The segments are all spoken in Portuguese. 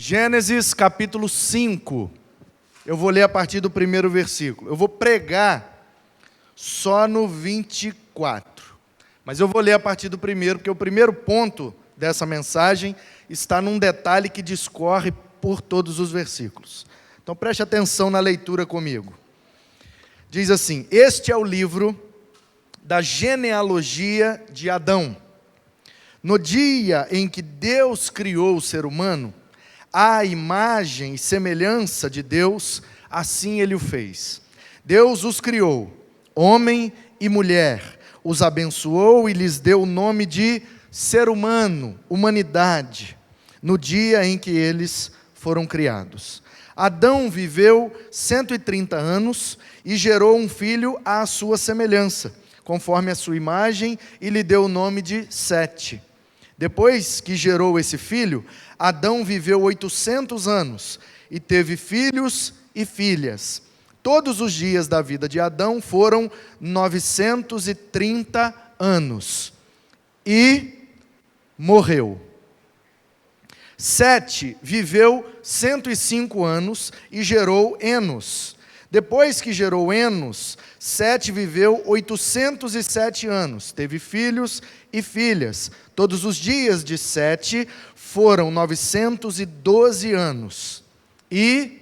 Gênesis capítulo 5, eu vou ler a partir do primeiro versículo. Eu vou pregar só no 24, mas eu vou ler a partir do primeiro, porque o primeiro ponto dessa mensagem está num detalhe que discorre por todos os versículos. Então preste atenção na leitura comigo. Diz assim: este é o livro da genealogia de Adão. No dia em que Deus criou o ser humano, à imagem e semelhança de Deus, assim Ele o fez. Deus os criou, homem e mulher, os abençoou e lhes deu o nome de ser humano, humanidade, no dia em que eles foram criados. Adão viveu 130 anos e gerou um filho à sua semelhança, conforme a sua imagem, e lhe deu o nome de Sete. Depois que gerou esse filho, Adão viveu 800 anos e teve filhos e filhas. Todos os dias da vida de Adão foram 930 anos e morreu. Sete viveu 105 anos e gerou Enos. Depois que gerou Enos, Sete viveu 807 anos, teve filhos e filhas. Todos os dias de Sete foram 912 anos e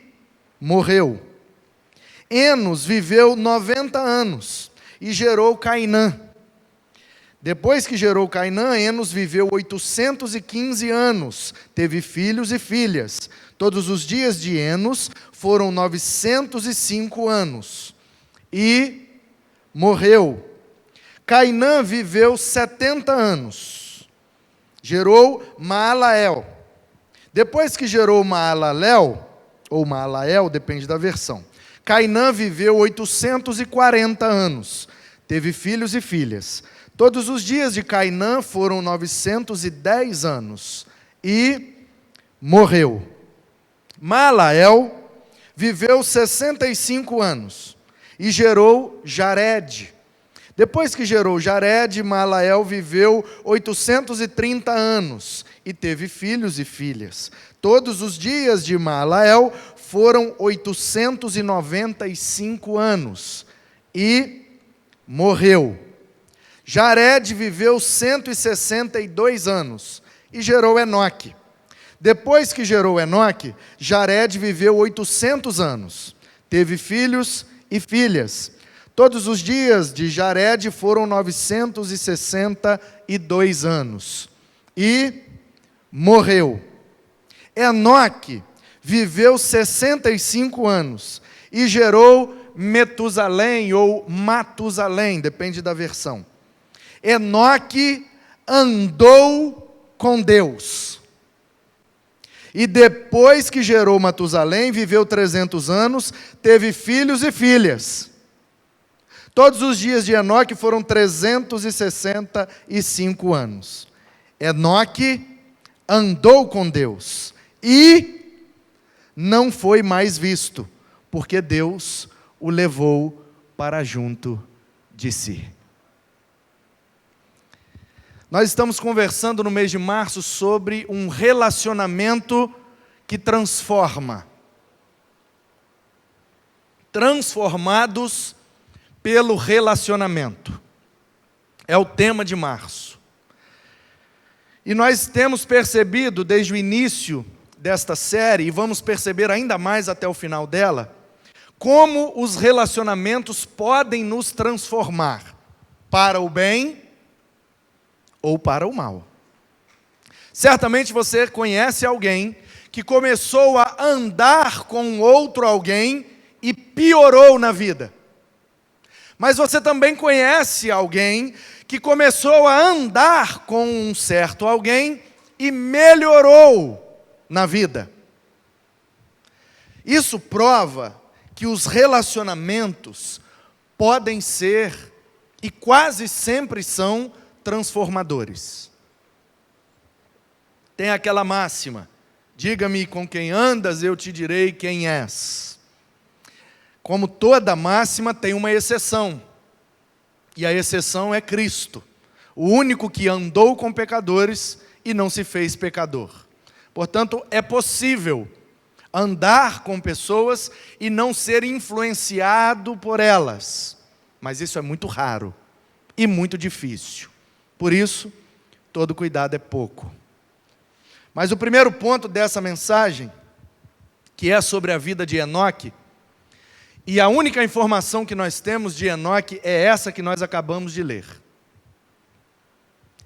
morreu. Enos viveu 90 anos e gerou Cainã. Depois que gerou Cainã, Enos viveu 815 anos, teve filhos e filhas. Todos os dias de Enos foram 905 anos e morreu. Cainã viveu 70 anos, gerou Maalael. Depois que gerou Maalalel, ou Maalael, depende da versão, Cainã viveu 840 anos, teve filhos e filhas. Todos os dias de Cainã foram 910 anos e morreu. Maalael viveu 65 anos e gerou Jared. Depois que gerou Jared, Maalael viveu 830 anos e teve filhos e filhas. Todos os dias de Maalael foram 895 anos e morreu. Jared viveu 162 anos e gerou Enoque. Depois que gerou Enoque, Jared viveu 800 anos, teve filhos e filhas. Todos os dias de Jared foram 962 anos e morreu. Enoque viveu 65 anos e gerou Metusalém ou Matusalém, depende da versão. Enoque andou com Deus. E depois que gerou Matusalém, viveu 300 anos, teve filhos e filhas. Todos os dias de Enoque foram 365 anos. Enoque andou com Deus e não foi mais visto, porque Deus o levou para junto de si. Nós estamos conversando no mês de março sobre um relacionamento que transforma. Transformados pelo relacionamento. É o tema de março. E nós temos percebido desde o início desta série, e vamos perceber ainda mais até o final dela, como os relacionamentos podem nos transformar para o bem ou para o mal. Certamente você conhece alguém que começou a andar com outro alguém e piorou na vida. Mas você também conhece alguém que começou a andar com um certo alguém e melhorou na vida. Isso prova que os relacionamentos podem ser, e quase sempre são, transformadores. Tem aquela máxima: diga-me com quem andas, eu te direi quem és. Como toda máxima, tem uma exceção. E a exceção é Cristo, o único que andou com pecadores e não se fez pecador. Portanto, é possível andar com pessoas e não ser influenciado por elas. Mas isso é muito raro e muito difícil. Por isso, todo cuidado é pouco. Mas o primeiro ponto dessa mensagem, que é sobre a vida de Enoque, e a única informação que nós temos de Enoque é essa que nós acabamos de ler.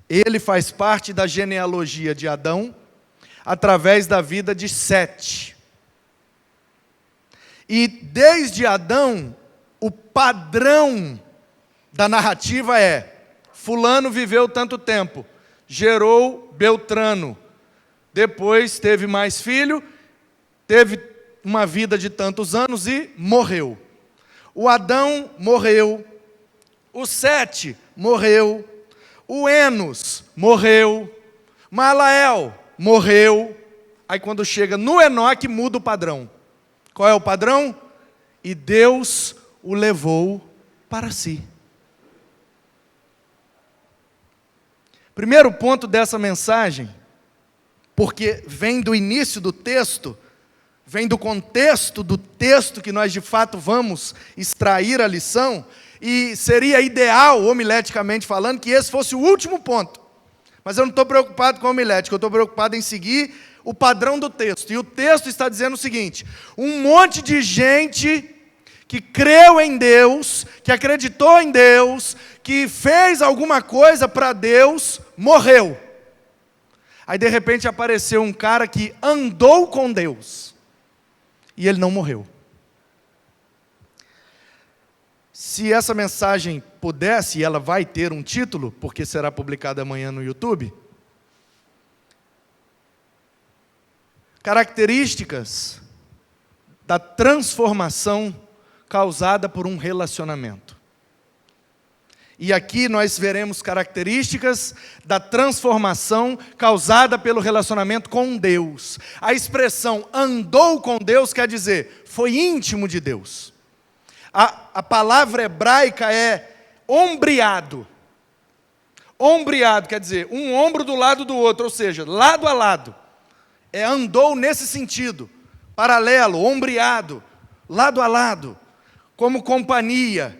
Ele faz parte da genealogia de Adão, através da vida de Sete. E desde Adão, o padrão da narrativa é: fulano viveu tanto tempo, gerou Beltrano, depois teve mais filho, teve uma vida de tantos anos e morreu. O Adão morreu, o Sete morreu, o Enos morreu, Malael morreu. Aí quando chega no Enoque, muda o padrão. Qual é o padrão? E Deus o levou para si. Primeiro ponto dessa mensagem, porque vem do início do texto, vem do contexto do texto que nós de fato vamos extrair a lição, e seria ideal, homileticamente falando, que esse fosse o último ponto. Mas eu não estou preocupado com a homilética, eu estou preocupado em seguir o padrão do texto. E o texto está dizendo o seguinte: um monte de gente que creu em Deus, que acreditou em Deus, que fez alguma coisa para Deus, morreu. Aí de repente apareceu um cara que andou com Deus, e ele não morreu. Se essa mensagem pudesse, e ela vai ter um título, porque será publicada amanhã no YouTube, características da transformação causada por um relacionamento. E aqui nós veremos características da transformação causada pelo relacionamento com Deus. A expressão andou com Deus quer dizer, foi íntimo de Deus. A palavra hebraica é ombreado. Ombreado quer dizer um ombro do lado do outro, ou seja, lado a lado. Andou nesse sentido, paralelo, ombreado, lado a lado, como companhia.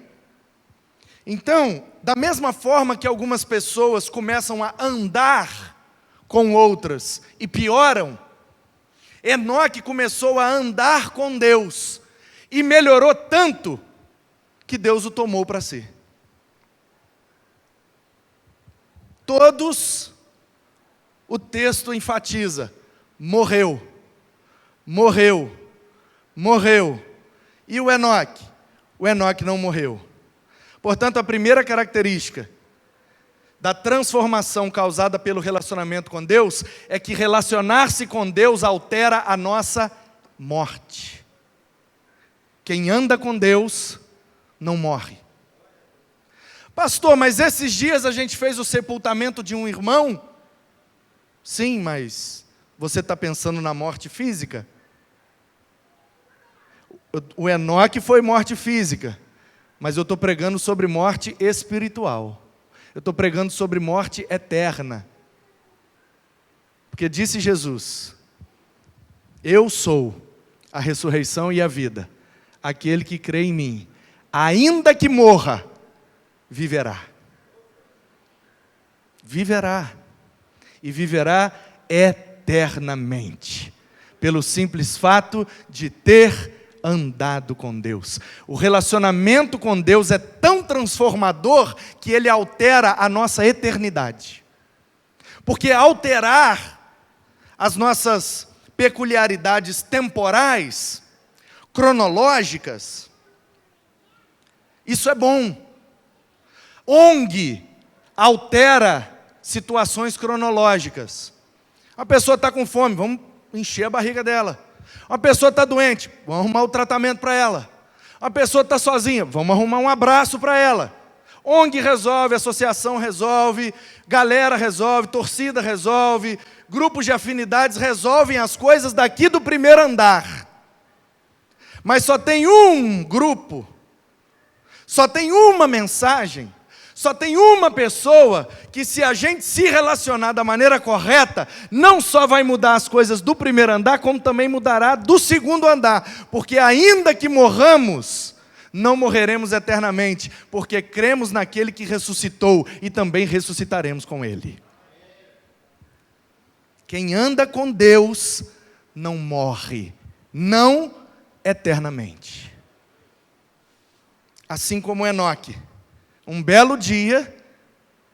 Então, da mesma forma que algumas pessoas começam a andar com outras e pioram, Enoque começou a andar com Deus e melhorou tanto que Deus o tomou para si. Todos, o texto enfatiza, morreu, morreu, morreu. E o Enoque? O Enoque não morreu. Portanto, a primeira característica da transformação causada pelo relacionamento com Deus é que relacionar-se com Deus altera a nossa morte. Quem anda com Deus não morre. Pastor, mas esses dias a gente fez o sepultamento de um irmão? Sim, mas você está pensando na morte física? O Enoque foi morte física, mas eu estou pregando sobre morte espiritual. Eu estou pregando sobre morte eterna. Porque disse Jesus: eu sou a ressurreição e a vida. Aquele que crê em mim, ainda que morra, viverá. Viverá. E viverá eternamente. Pelo simples fato de ter andado com Deus. O relacionamento com Deus é tão transformador que ele altera a nossa eternidade. Porque alterar as nossas peculiaridades temporais, cronológicas, isso é bom. ONG altera situações cronológicas. A pessoa está com fome, vamos encher a barriga dela. Uma pessoa está doente, vamos arrumar o tratamento para ela. Uma pessoa está sozinha, vamos arrumar um abraço para ela. ONG resolve, associação resolve, galera resolve, torcida resolve, grupos de afinidades resolvem as coisas daqui do primeiro andar. Mas só tem um grupo, só tem uma mensagem, Só tem uma pessoa que, se a gente se relacionar da maneira correta, não só vai mudar as coisas do primeiro andar, como também mudará do segundo andar. Porque ainda que morramos, não morreremos eternamente, porque cremos naquele que ressuscitou e também ressuscitaremos com ele. Quem anda com Deus não morre, não eternamente. Assim como Enoque, um belo dia,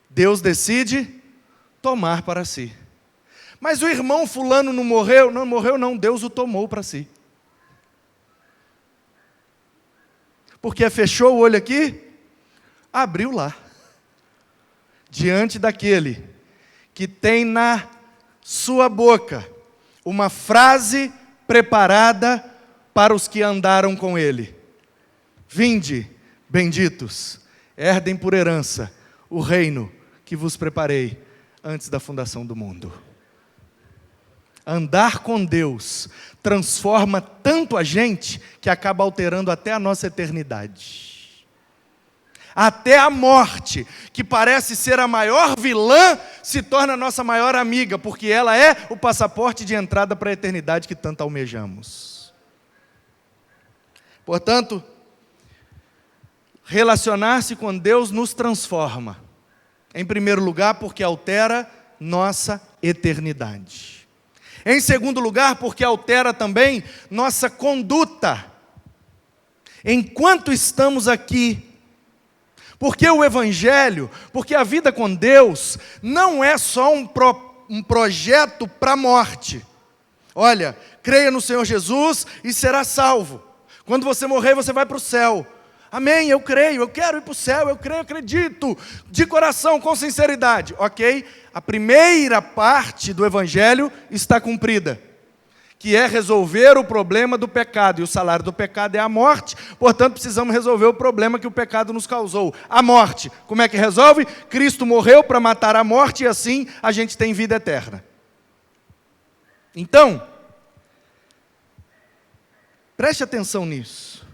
Deus decide tomar para si. Mas o irmão fulano não morreu? Não morreu não, Deus o tomou para si. Porque fechou o olho aqui, abriu lá. Diante daquele que tem na sua boca uma frase preparada para os que andaram com ele. Vinde, benditos, herdem por herança o reino que vos preparei antes da fundação do mundo. Andar com Deus transforma tanto a gente que acaba alterando até a nossa eternidade. Até a morte, que parece ser a maior vilã, se torna a nossa maior amiga, porque ela é o passaporte de entrada para a eternidade que tanto almejamos. Portanto, relacionar-se com Deus nos transforma. Em primeiro lugar, porque altera nossa eternidade. Em segundo lugar, porque altera também nossa conduta. Enquanto estamos aqui, porque o Evangelho, porque a vida com Deus, não é só um projeto para a morte. Olha, creia no Senhor Jesus e será salvo. Quando você morrer, você vai para o céu. Amém, eu creio, eu quero ir para o céu, eu creio, acredito, de coração, com sinceridade. Ok, a primeira parte do Evangelho está cumprida, que é resolver o problema do pecado, e o salário do pecado é a morte, portanto precisamos resolver o problema que o pecado nos causou, a morte. Como é que resolve? Cristo morreu para matar a morte, e assim a gente tem vida eterna. Então, preste atenção nisso.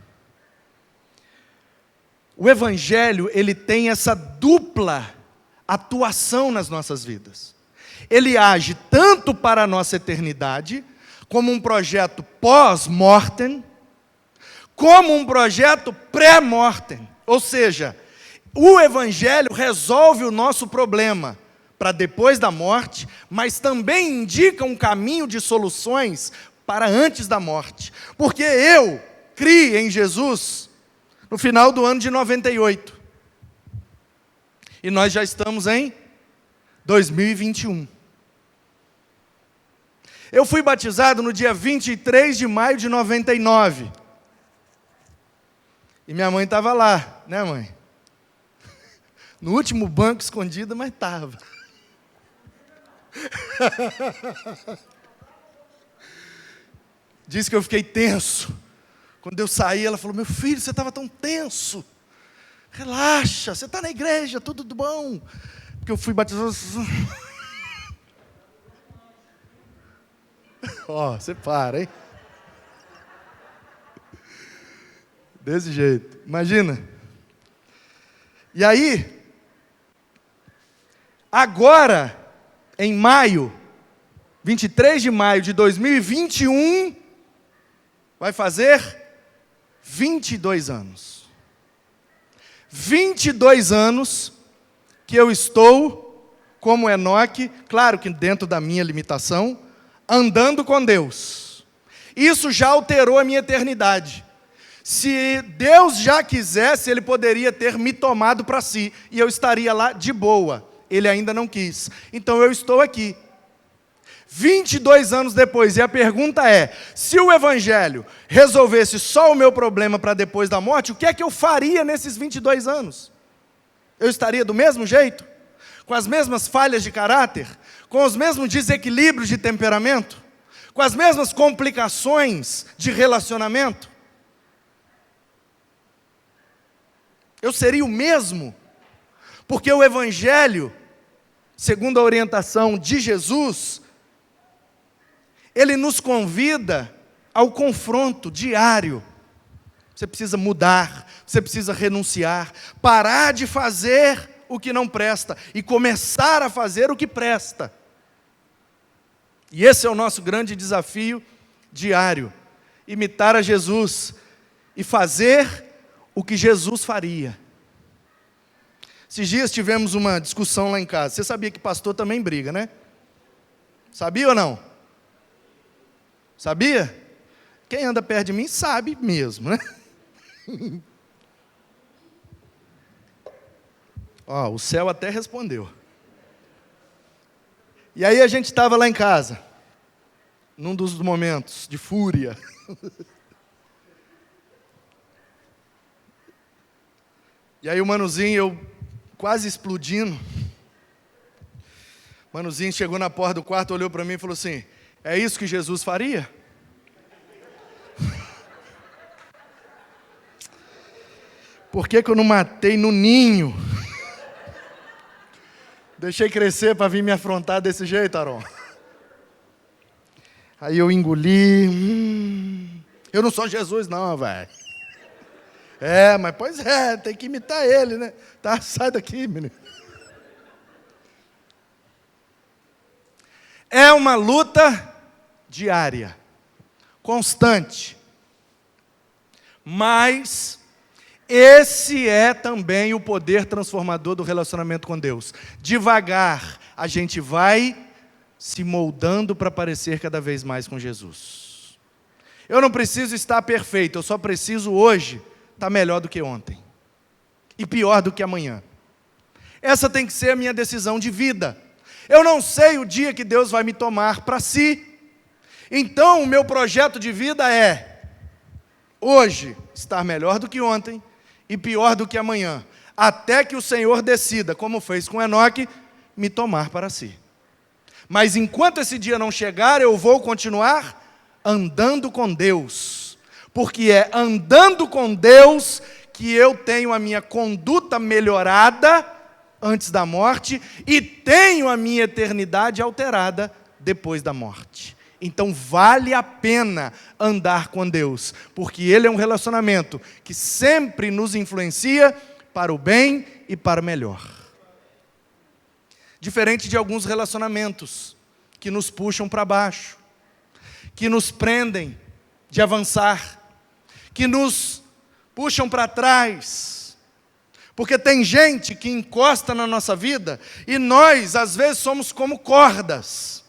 O Evangelho, ele tem essa dupla atuação nas nossas vidas. Ele age tanto para a nossa eternidade, como um projeto pós-mortem, como um projeto pré-mortem. Ou seja, o Evangelho resolve o nosso problema para depois da morte, mas também indica um caminho de soluções para antes da morte. Porque eu criei em Jesus no final do ano de 98. E nós já estamos em 2021. Eu fui batizado no dia 23 de maio de 99. E minha mãe estava lá, né, mãe? No último banco escondida, mas estava. Disse que eu fiquei tenso. Quando eu saí, ela falou: meu filho, você estava tão tenso. Relaxa, você está na igreja, tudo bom. Porque eu fui batizado. Ó, você para, hein? Desse jeito, imagina. E aí, agora, em maio, 23 de maio de 2021, vai fazer 22 anos. 22 anos que eu estou, como Enoque, claro que dentro da minha limitação, andando com Deus. Isso já alterou a minha eternidade. Se Deus já quisesse, Ele poderia ter me tomado para si, e eu estaria lá de boa. Ele ainda não quis. Então eu estou aqui. 22 anos depois, e a pergunta é: se o Evangelho resolvesse só o meu problema para depois da morte, o que é que eu faria nesses 22 anos? Eu estaria do mesmo jeito? Com as mesmas falhas de caráter? Com os mesmos desequilíbrios de temperamento? Com as mesmas complicações de relacionamento? Eu seria o mesmo? Porque o Evangelho, segundo a orientação de Jesus, ele nos convida ao confronto diário. Você precisa mudar, você precisa renunciar, parar de fazer o que não presta e começar a fazer o que presta. E esse é o nosso grande desafio diário: imitar a Jesus e fazer o que Jesus faria. Esses dias tivemos uma discussão lá em casa. Você sabia que pastor também briga, né? Sabia ou não? Sabia? Quem anda perto de mim sabe mesmo, né? Ó, o céu até respondeu. E aí a gente estava lá em casa, num dos momentos de fúria. E aí o Manuzinho, eu quase explodindo. Manuzinho chegou na porta do quarto, olhou para mim e falou assim: é isso que Jesus faria? Por que eu não matei no ninho? Deixei crescer para vir me afrontar desse jeito, Aron. Aí eu engoli. Eu não sou Jesus não, velho. Mas pois é, tem que imitar ele, né? Tá, sai daqui, menino. É uma luta diária, constante. Mas esse é também o poder transformador do relacionamento com Deus. Devagar, a gente vai se moldando para parecer cada vez mais com Jesus. Eu não preciso estar perfeito, eu só preciso hoje estar melhor do que ontem. E pior do que amanhã. Essa tem que ser a minha decisão de vida. Eu não sei o dia que Deus vai me tomar para si. Então, o meu projeto de vida é, hoje, estar melhor do que ontem e pior do que amanhã, até que o Senhor decida, como fez com Enoque, me tomar para si. Mas enquanto esse dia não chegar, eu vou continuar andando com Deus, porque é andando com Deus que eu tenho a minha conduta melhorada antes da morte e tenho a minha eternidade alterada depois da morte. Então vale a pena andar com Deus, porque Ele é um relacionamento que sempre nos influencia para o bem e para o melhor. Diferente de alguns relacionamentos que nos puxam para baixo, que nos prendem de avançar, que nos puxam para trás. Porque tem gente que encosta na nossa vida e nós, às vezes, somos como cordas.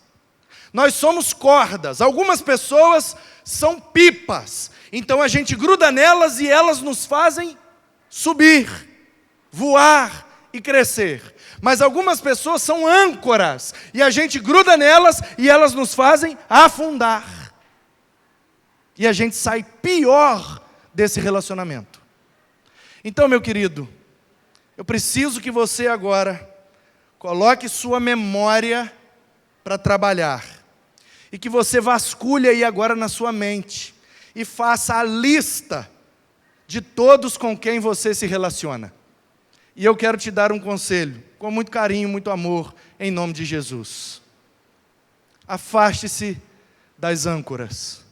Nós somos cordas. Algumas pessoas são pipas. Então a gente gruda nelas e elas nos fazem subir, voar e crescer. Mas algumas pessoas são âncoras e a gente gruda nelas e elas nos fazem afundar. E a gente sai pior desse relacionamento. Então, meu querido, eu preciso que você agora coloque sua memória para trabalhar. E que você vasculhe aí agora na sua mente e faça a lista de todos com quem você se relaciona. E eu quero te dar um conselho, com muito carinho, muito amor, em nome de Jesus. Afaste-se das âncoras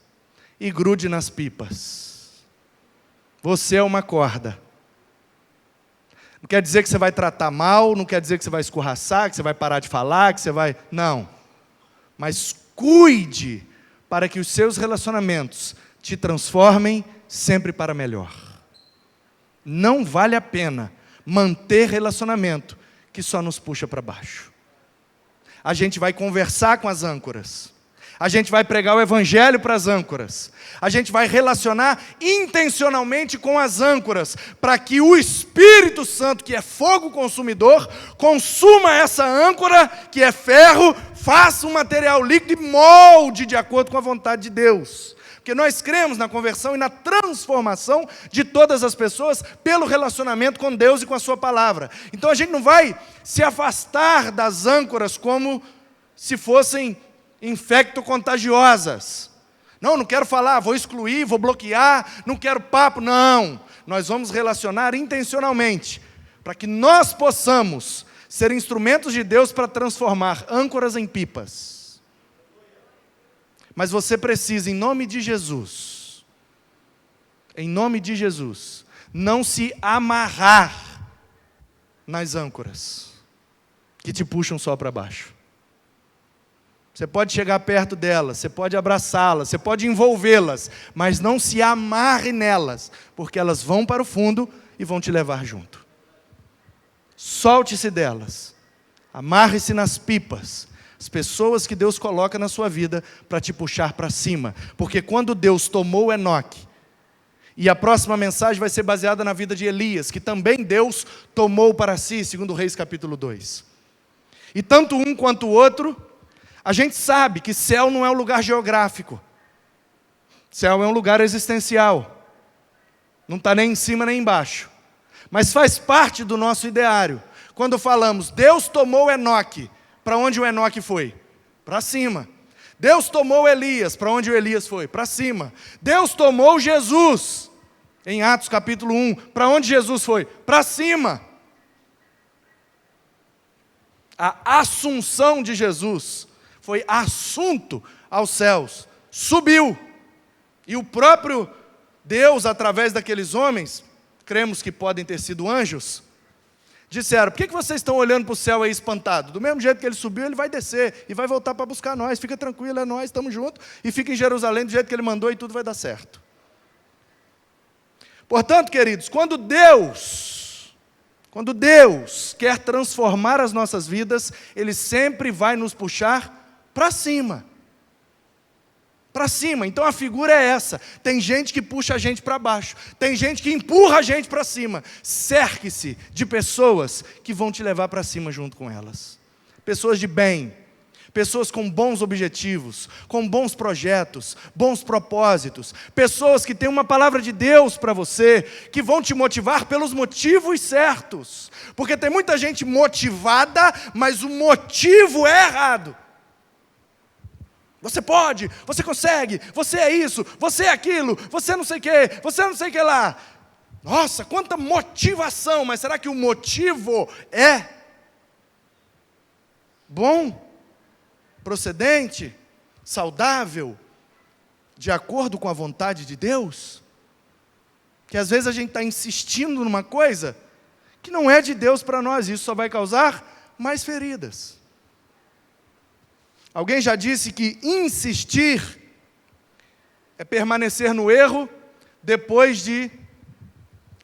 e grude nas pipas. Você é uma corda. Não quer dizer que você vai tratar mal, não quer dizer que você vai escorraçar, que você vai parar de falar, que você vai... Não. Mas cuide para que os seus relacionamentos te transformem sempre para melhor. Não vale a pena manter relacionamento que só nos puxa para baixo. A gente vai conversar com as âncoras. A gente vai pregar o evangelho para as âncoras. A gente vai relacionar intencionalmente com as âncoras, para que o Espírito Santo, que é fogo consumidor, consuma essa âncora, que é ferro, faça um material líquido e molde de acordo com a vontade de Deus. Porque nós cremos na conversão e na transformação de todas as pessoas pelo relacionamento com Deus e com a sua palavra. Então a gente não vai se afastar das âncoras como se fossem infecto-contagiosas. Não quero falar, vou excluir, vou bloquear, não quero papo, não. Nós vamos relacionar intencionalmente, para que nós possamos ser instrumentos de Deus para transformar âncoras em pipas. Mas você precisa, em nome de Jesus, não se amarrar nas âncoras, que te puxam só para baixo. Você pode chegar perto delas, você pode abraçá-las, você pode envolvê-las, mas não se amarre nelas, porque elas vão para o fundo e vão te levar junto. Solte-se delas, amarre-se nas pipas, as pessoas que Deus coloca na sua vida para te puxar para cima, porque quando Deus tomou Enoque, e a próxima mensagem vai ser baseada na vida de Elias, que também Deus tomou para si, segundo Reis capítulo 2. E tanto um quanto o outro, a gente sabe que céu não é um lugar geográfico. Céu é um lugar existencial. Não está nem em cima nem embaixo. Mas faz parte do nosso ideário. Quando falamos, Deus tomou Enoque, para onde o Enoque foi? Para cima. Deus tomou Elias, para onde o Elias foi? Para cima. Deus tomou Jesus, em Atos capítulo 1, para onde Jesus foi? Para cima. A assunção de Jesus foi assunto aos céus, subiu, e o próprio Deus, através daqueles homens, cremos que podem ter sido anjos, disseram, por que vocês estão olhando para o céu aí espantado? Do mesmo jeito que ele subiu, ele vai descer, e vai voltar para buscar nós, fica tranquilo, é nós, estamos juntos, e fica em Jerusalém do jeito que ele mandou, e tudo vai dar certo. Portanto, queridos, quando Deus quer transformar as nossas vidas, Ele sempre vai nos puxar para cima. Para cima. Então a figura é essa. Tem gente que puxa a gente para baixo. Tem gente que empurra a gente para cima. Cerque-se de pessoas que vão te levar para cima junto com elas. Pessoas de bem. Pessoas com bons objetivos, com bons projetos, bons propósitos. Pessoas que têm uma palavra de Deus para você, que vão te motivar pelos motivos certos. Porque tem muita gente motivada, mas o motivo é errado. Você pode, você consegue, você é isso, você é aquilo, você não sei o que, você não sei o que lá. Nossa, quanta motivação, mas será que o motivo é bom? Procedente, saudável, de acordo com a vontade de Deus? Que às vezes a gente está insistindo numa coisa que não é de Deus para nós, e isso só vai causar mais feridas. Alguém já disse que insistir é permanecer no erro depois de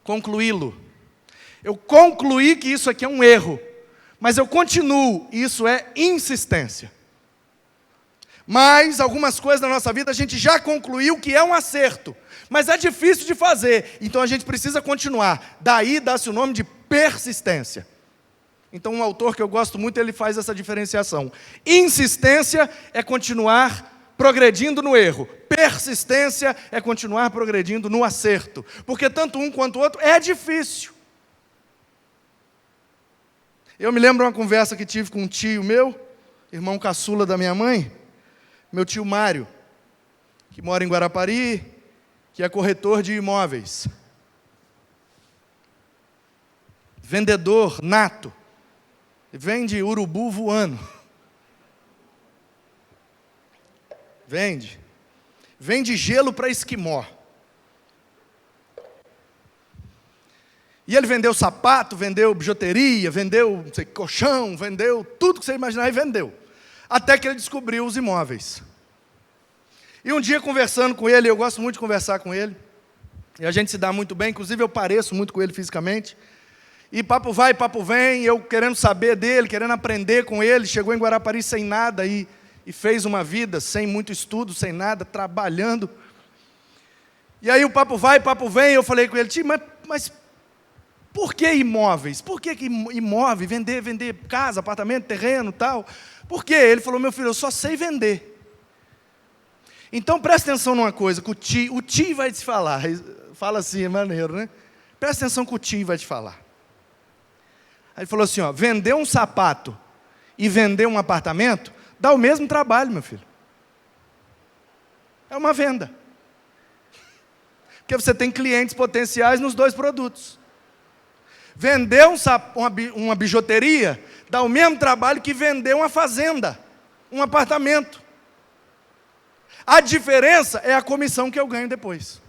concluí-lo. Eu concluí que isso aqui é um erro, mas eu continuo, isso é insistência. Mas algumas coisas na nossa vida a gente já concluiu que é um acerto, mas é difícil de fazer, então a gente precisa continuar. Daí dá-se o nome de persistência. Então um autor que eu gosto muito, ele faz essa diferenciação. Insistência é continuar progredindo no erro. Persistência é continuar progredindo no acerto. Porque tanto um quanto o outro é difícil. Eu me lembro de uma conversa que tive com um tio meu, irmão caçula da minha mãe, meu tio Mário, que mora em Guarapari, que é corretor de imóveis. Vendedor nato. Vende urubu voando. Vende gelo para esquimó. E ele vendeu sapato, vendeu bijuteria, vendeu não sei, colchão, vendeu tudo que você imaginar e vendeu. Até que ele descobriu os imóveis. E um dia conversando com ele, eu gosto muito de conversar com ele, e a gente se dá muito bem, inclusive eu pareço muito com ele fisicamente. E papo vai, papo vem, eu querendo saber dele, querendo aprender com ele, chegou em Guarapari sem nada e fez uma vida sem muito estudo, sem nada, trabalhando. E aí o papo vai, papo vem, eu falei com ele, tio, mas por que imóveis? Por que imóvel? Vender casa, apartamento, terreno, tal? Por quê? Ele falou, meu filho, eu só sei vender. Então presta atenção numa coisa, que o tio vai te falar, fala assim, é maneiro, né? Presta atenção que o tio vai te falar. Aí ele falou assim, ó, vender um sapato e vender um apartamento dá o mesmo trabalho, meu filho. É uma venda. Porque você tem clientes potenciais nos dois produtos. Vender uma bijuteria dá o mesmo trabalho que vender uma fazenda, um apartamento. A diferença é a comissão que eu ganho depois.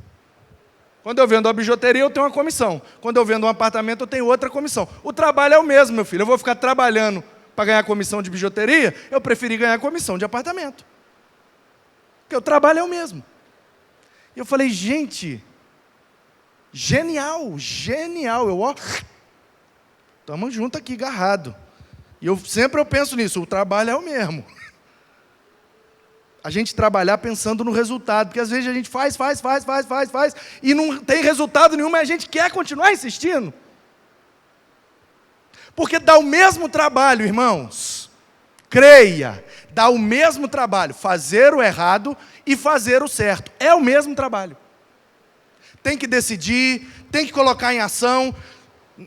Quando eu vendo uma bijuteria, eu tenho uma comissão. Quando eu vendo um apartamento, eu tenho outra comissão. O trabalho é o mesmo, meu filho. Eu vou ficar trabalhando para ganhar comissão de bijuteria, eu preferi ganhar comissão de apartamento. Porque o trabalho é o mesmo. E eu falei, gente, genial, genial. Estamos juntos aqui, agarrado. E sempre eu penso nisso, o trabalho é o mesmo. A gente trabalhar pensando no resultado, porque às vezes a gente faz, e não tem resultado nenhum, mas a gente quer continuar insistindo. Porque dá o mesmo trabalho, irmãos. Creia, dá o mesmo trabalho, fazer o errado e fazer o certo. É o mesmo trabalho. Tem que decidir, tem que colocar em ação.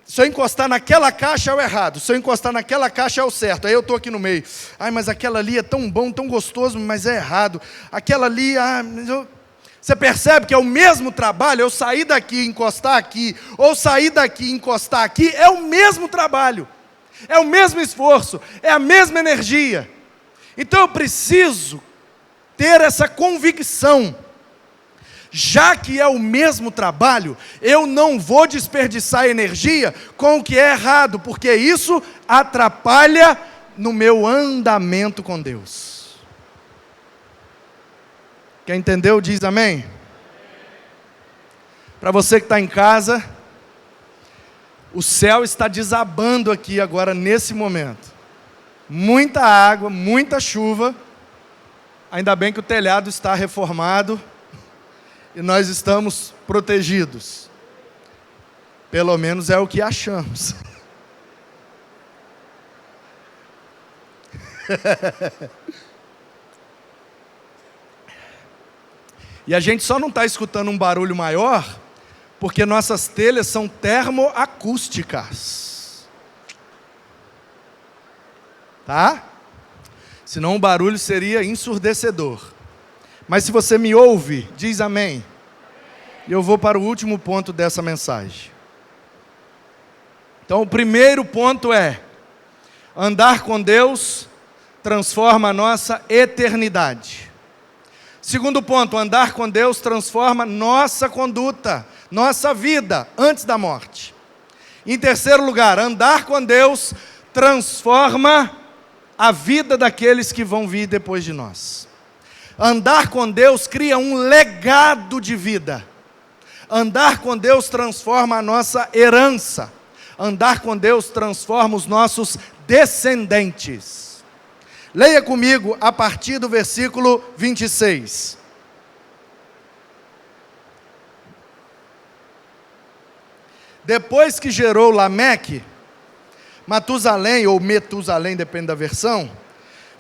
Se eu encostar naquela caixa é o errado, se eu encostar naquela caixa é o certo, aí eu estou aqui no meio. Ai, mas aquela ali é tão bom, tão gostoso, mas é errado. Aquela ali, Você percebe que é o mesmo trabalho, eu sair daqui e encostar aqui, ou sair daqui e encostar aqui, é o mesmo trabalho, é o mesmo esforço, é a mesma energia. Então eu preciso ter essa convicção. Já que é o mesmo trabalho, eu não vou desperdiçar energia com o que é errado, porque isso atrapalha no meu andamento com Deus. Quem entendeu, diz amém? Para você que está em casa, o céu está desabando aqui agora, nesse momento. Muita água, muita chuva. Ainda bem que o telhado está reformado. E nós estamos protegidos. Pelo menos é o que achamos. E a gente só não está escutando um barulho maior, porque nossas telhas são termoacústicas. Tá? Senão o barulho seria ensurdecedor. Mas se você me ouve, diz amém. E eu vou para o último ponto dessa mensagem. Então, o primeiro ponto é: andar com Deus transforma a nossa eternidade. Segundo ponto, andar com Deus transforma nossa conduta, nossa vida antes da morte. Em terceiro lugar, andar com Deus transforma a vida daqueles que vão vir depois de nós. Andar com Deus cria um legado de vida. Andar com Deus transforma a nossa herança. Andar com Deus transforma os nossos descendentes. Leia comigo a partir do versículo 26. Depois que gerou Lameque, Matusalém, ou Metusalém, depende da versão,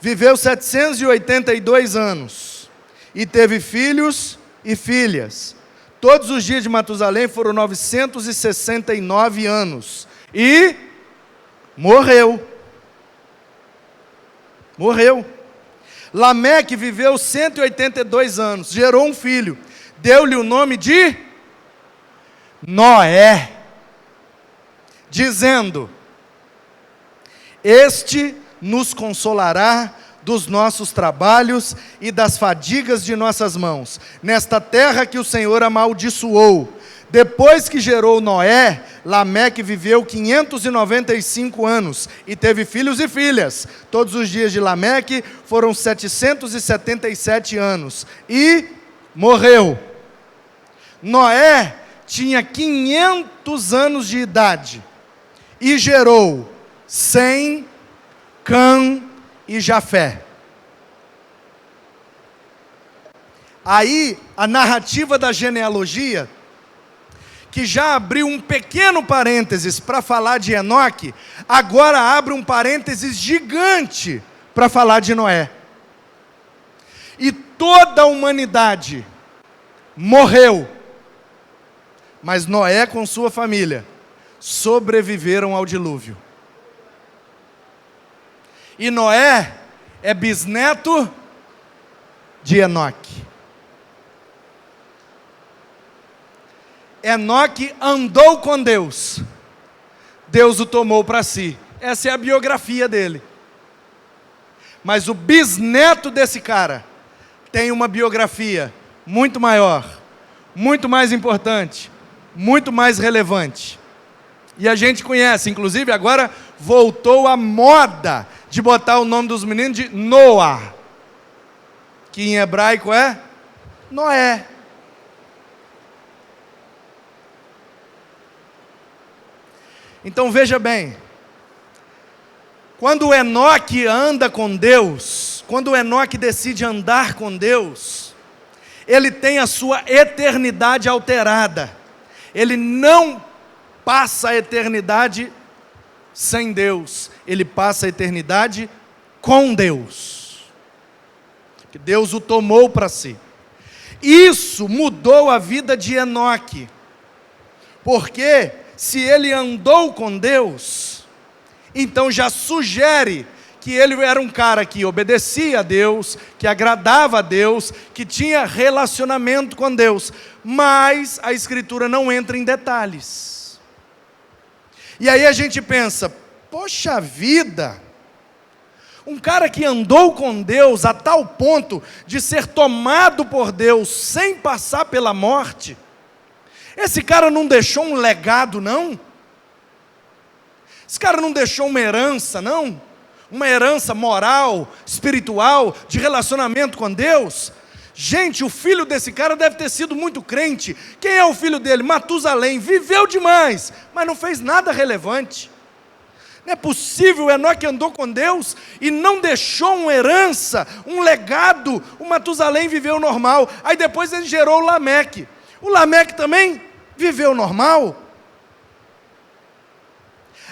viveu 782 anos, e teve filhos e filhas. Todos os dias de Matusalém foram 969 anos, e morreu. Lameque viveu 182 anos, gerou um filho, deu-lhe o nome de Noé, dizendo: este nos consolará dos nossos trabalhos e das fadigas de nossas mãos, nesta terra que o Senhor amaldiçoou. Depois que gerou Noé, Lameque viveu 595 anos, e teve filhos e filhas. Todos os dias de Lameque foram 777 anos, e morreu. Noé tinha 500 anos de idade, e gerou Sem, Cã e Jafé. Aí, a narrativa da genealogia, que já abriu um pequeno parênteses para falar de Enoque, agora abre um parênteses gigante para falar de Noé. E toda a humanidade morreu, mas Noé com sua família sobreviveram ao dilúvio. E Noé é bisneto de Enoque. Enoque andou com Deus, Deus o tomou para si. Essa é a biografia dele. Mas o bisneto desse cara tem uma biografia muito maior, muito mais importante, muito mais relevante. E a gente conhece, inclusive agora voltou a moda de botar o nome dos meninos de Noah, que em hebraico é Noé. Então veja bem, quando Enoque anda com Deus, quando Enoque decide andar com Deus, ele tem a sua eternidade alterada. Ele não passa a eternidade sem Deus, ele passa a eternidade com Deus. Que Deus o tomou para si. Isso mudou a vida de Enoque, porque se ele andou com Deus, então já sugere que ele era um cara que obedecia a Deus, que agradava a Deus, que tinha relacionamento com Deus, mas a Escritura não entra em detalhes. E aí a gente pensa, poxa vida, um cara que andou com Deus a tal ponto de ser tomado por Deus sem passar pela morte, esse cara não deixou um legado, não? Esse cara não deixou uma herança, não? Uma herança moral, espiritual, de relacionamento com Deus? Gente, o filho desse cara deve ter sido muito crente. Quem é o filho dele? Matusalém. Viveu demais, mas não fez nada relevante. Não é possível, Enoque andou com Deus e não deixou uma herança, um legado. O Matusalém viveu normal. Aí depois ele gerou o Lameque. O Lameque também viveu normal.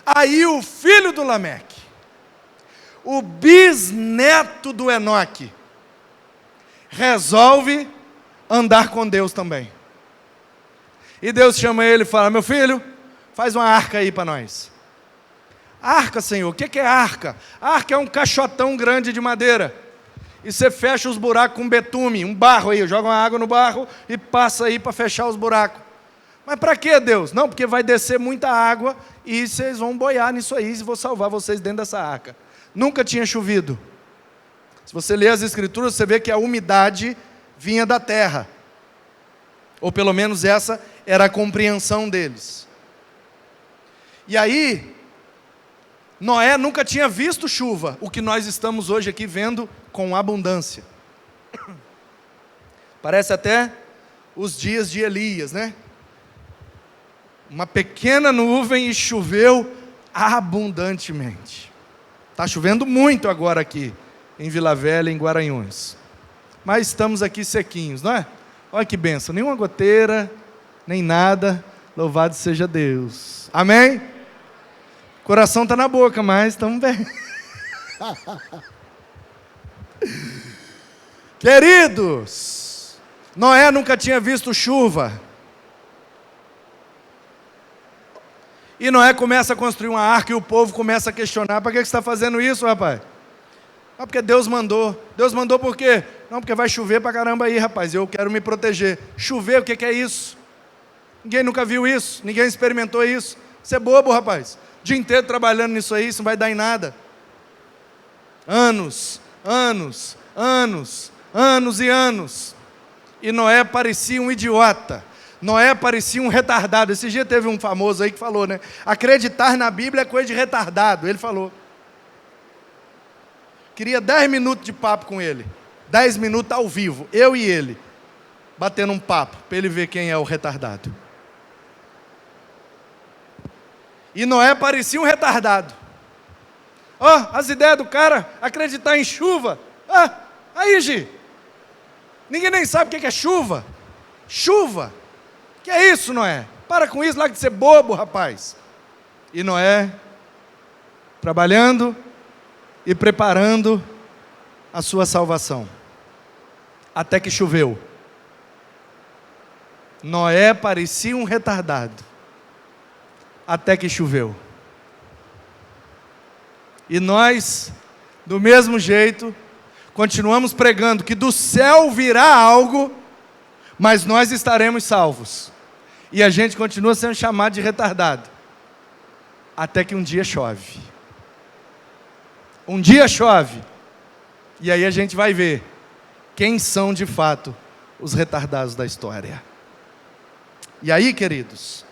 Aí o filho do Lameque, o bisneto do Enoque, resolve andar com Deus também. E Deus chama ele e fala, meu filho, faz uma arca aí para nós. Arca, Senhor, o que é arca? Arca é um caixotão grande de madeira. E você fecha os buracos com betume, um barro aí, joga uma água no barro e passa aí para fechar os buracos. Mas para que, Deus? Não, porque vai descer muita água e vocês vão boiar nisso aí e vou salvar vocês dentro dessa arca. Nunca tinha chovido. Se você ler as Escrituras, você vê que a umidade vinha da terra. Ou pelo menos essa era a compreensão deles. E aí, Noé nunca tinha visto chuva, o que nós estamos hoje aqui vendo com abundância. Parece até os dias de Elias, né? Uma pequena nuvem e choveu abundantemente. Está chovendo muito agora aqui em Vila Velha, em Guaranhuns. Mas estamos aqui sequinhos, não é? Olha que bênção, nenhuma goteira, nem nada. Louvado seja Deus. Amém? O coração está na boca, mas estamos bem. Queridos, Noé nunca tinha visto chuva. E Noé começa a construir uma arca e o povo começa a questionar, para que você está fazendo isso, rapaz? Ah, porque Deus mandou. Deus mandou por quê? Não, porque vai chover para caramba aí, rapaz, eu quero me proteger. Chover, o que é isso? Ninguém nunca viu isso, ninguém experimentou isso. Você é bobo, rapaz. O dia inteiro trabalhando nisso aí, isso não vai dar em nada. Anos, anos, anos, anos e anos. E Noé parecia um idiota. Noé parecia um retardado. Esse dia teve um famoso aí que falou, né? Acreditar na Bíblia é coisa de retardado. Ele falou. Queria 10 minutos de papo com ele. 10 minutos ao vivo. Eu e ele. Batendo um papo. Para ele ver quem é o retardado. E Noé parecia um retardado. Ó, as ideias do cara. Acreditar em chuva. Ah, aí, Gi. Ninguém nem sabe o que é chuva. Chuva. Que é isso, Noé? Para com isso, lá de ser bobo, rapaz. E Noé, trabalhando e preparando a sua salvação. Até que choveu. Noé parecia um retardado. Até que choveu. E nós, do mesmo jeito, continuamos pregando que do céu virá algo, mas nós estaremos salvos. E a gente continua sendo chamado de retardado. Até que um dia chove. Um dia chove. E aí a gente vai ver quem são de fato os retardados da história. E aí, queridos,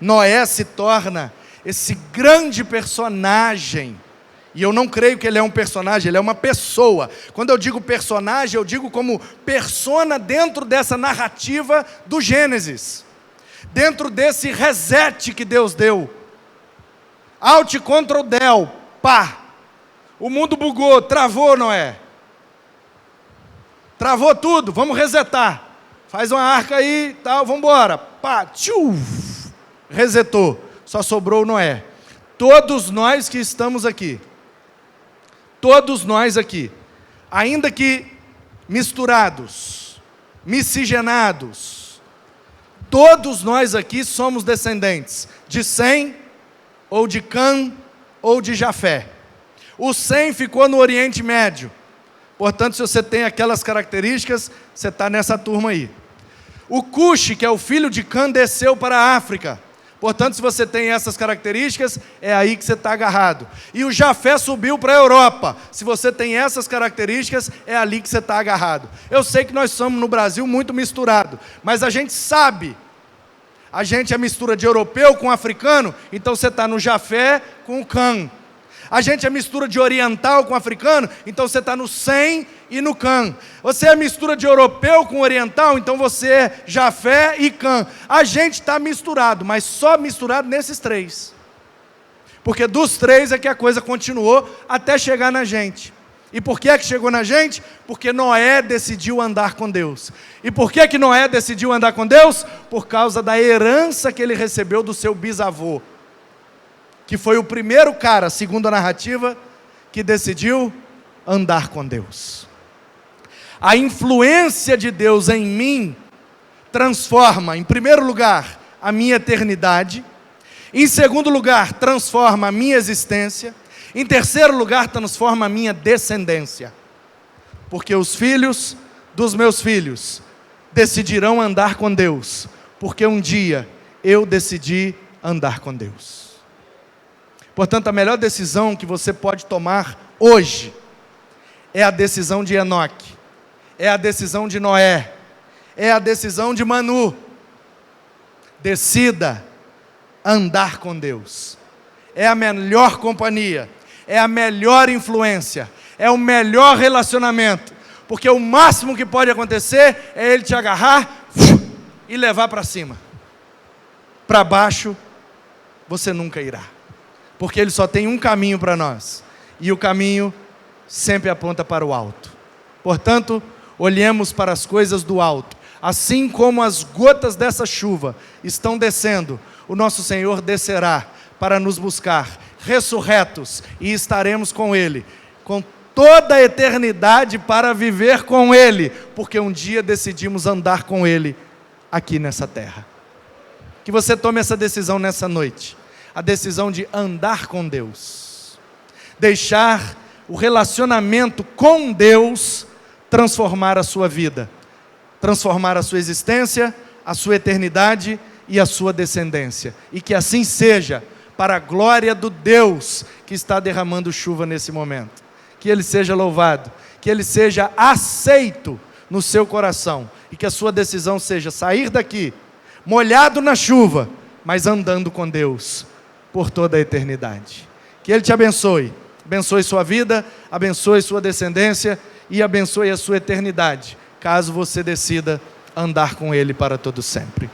Noé se torna esse grande personagem. E eu não creio que ele é um personagem, ele é uma pessoa. Quando eu digo personagem, eu digo como persona dentro dessa narrativa do Gênesis. Dentro desse reset que Deus deu. Alt Ctrl Del, pá. O mundo bugou, travou, Noé. Travou tudo, vamos resetar. Faz uma arca aí, tal, vamos embora. Pá, tchiu, resetou. Só sobrou Noé. Todos nós que estamos aqui. Todos nós aqui, ainda que misturados, miscigenados, todos nós aqui somos descendentes de Sem, ou de Cã, ou de Jafé. O Sem ficou no Oriente Médio, portanto, se você tem aquelas características, você está nessa turma aí. O Cuxi, que é o filho de Cã, desceu para a África. Portanto, se você tem essas características, é aí que você está agarrado. E o Jafé subiu para a Europa. Se você tem essas características, é ali que você está agarrado. Eu sei que nós somos no Brasil muito misturado, mas a gente sabe. A gente é mistura de europeu com africano, então você está no Jafé com o Cã. A gente é mistura de oriental com africano, então você está no Sem e no Cã. Você é mistura de europeu com oriental, então você é Jafé e Cã. A gente está misturado, mas só misturado nesses três. Porque dos três é que a coisa continuou até chegar na gente. E por que é que chegou na gente? Porque Noé decidiu andar com Deus. E por que que Noé decidiu andar com Deus? Por causa da herança que ele recebeu do seu bisavô. Que foi o primeiro cara, segundo a narrativa, que decidiu andar com Deus. A influência de Deus em mim transforma, em primeiro lugar, a minha eternidade. Em segundo lugar, transforma a minha existência. Em terceiro lugar, transforma a minha descendência. Porque os filhos dos meus filhos decidirão andar com Deus. Porque um dia eu decidi andar com Deus. Portanto, a melhor decisão que você pode tomar hoje é a decisão de Enoque, é a decisão de Noé, é a decisão de Manu. Decida andar com Deus. É a melhor companhia, é a melhor influência, é o melhor relacionamento, porque o máximo que pode acontecer é ele te agarrar e levar para cima. Para baixo, você nunca irá. Porque ele só tem um caminho para nós, e o caminho sempre aponta para o alto. Portanto, olhemos para as coisas do alto. Assim como as gotas dessa chuva estão descendo, o nosso Senhor descerá para nos buscar, ressurretos, e estaremos com Ele, com toda a eternidade para viver com Ele, porque um dia decidimos andar com Ele aqui nessa terra. Que você tome essa decisão nessa noite. A decisão de andar com Deus, deixar o relacionamento com Deus transformar a sua vida, transformar a sua existência, a sua eternidade e a sua descendência, e que assim seja, para a glória do Deus que está derramando chuva nesse momento. Que Ele seja louvado, que Ele seja aceito no seu coração, e que a sua decisão seja sair daqui, molhado na chuva, mas andando com Deus por toda a eternidade. Que Ele te abençoe sua vida, abençoe sua descendência e abençoe a sua eternidade, caso você decida andar com Ele para todo sempre.